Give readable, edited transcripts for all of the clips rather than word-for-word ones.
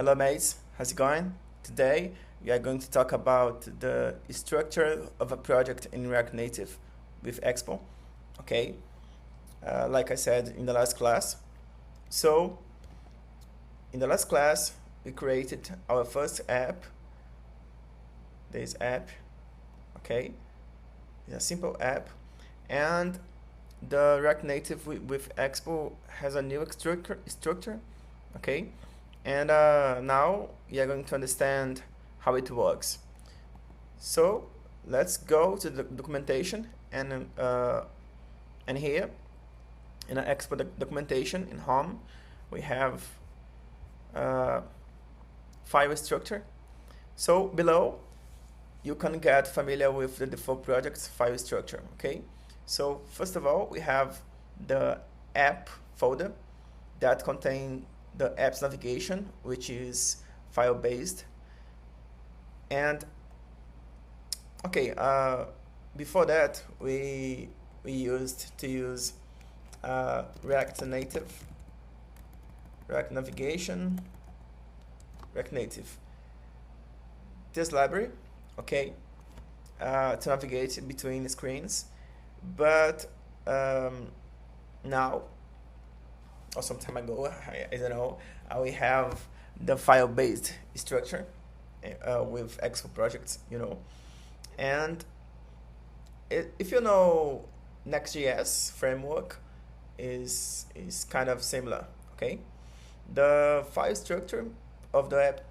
Hello mates, how's it going? Today we are going to talk about the structure of a project in React Native with Expo. Okay, like I said in the last class. So, in the last class we created our first app. This app, okay, it's a simple app, and the React Native with Expo has a new structure, okay, and now we are going to understand how it works. So let's go to the documentation, and here in the Expo documentation in home we have file structure. So below you can get familiar with the default project's file structure. Okay, so first of all we have the app folder that contain the app's navigation, which is file based. And okay, before that we used to use React Native, React Navigation, React Native, this library, okay, to navigate between screens. But now, or some time ago, I don't know, we have the file-based structure with Expo projects, and if you know Next.js framework is kind of similar, okay? The file structure of the app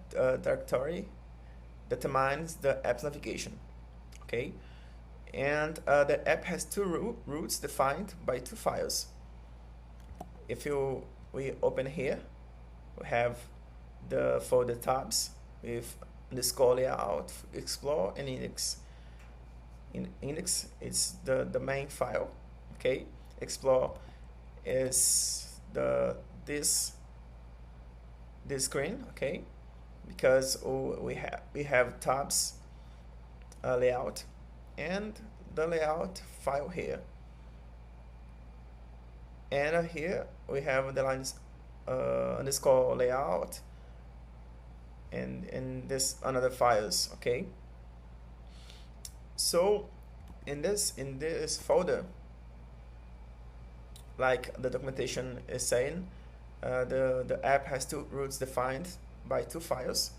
directory determines the app's navigation, okay? And the app has two routes defined by two files. If we open here, we have the folder tabs with underscore layout, explore, and index. Index is the main file, okay? Explore is this screen, okay? Because we have tabs layout and the layout file here, and here we have the lines underscore layout and this another files, okay? So in this folder, like the documentation is saying, the app has two routes defined by two files,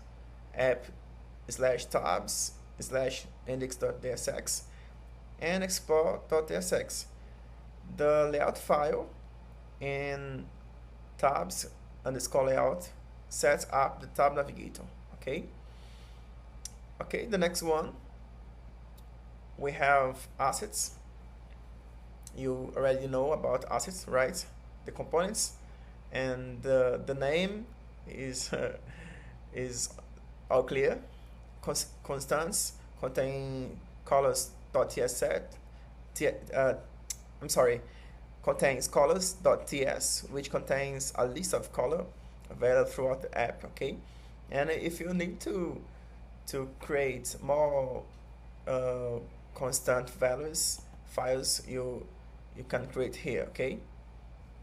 app/tabs/index.tsx and explore.tsx. The layout file in tabs underscore layout sets up the tab navigator, okay? Okay, the next one, we have assets. You already know about assets, right? The components, and the name is all clear. Constants contain colors.ts contains colors.ts, which contains a list of color available throughout the app, okay? And if you need to create more constant values files, you can create here, okay?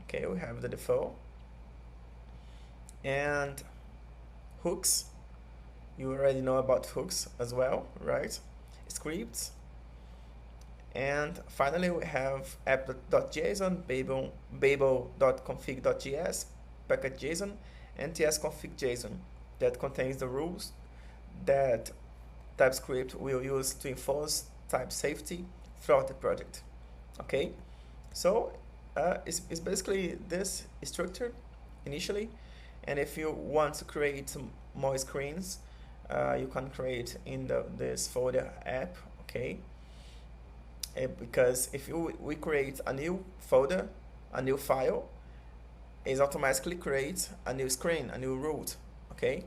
Okay, we have the default and hooks. You already know about hooks as well, right? Scripts. And finally we have app.json, babel.config.js, package.json, and tsconfig.json that contains the rules that TypeScript will use to enforce type safety throughout the project, okay? So it's basically this structure initially, and if you want to create more screens, you can create in this folder app, okay? Because if we create a new folder, a new file, it automatically creates a new screen, a new route, okay?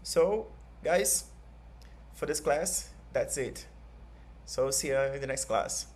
So guys, for this class, that's it. So see you in the next class.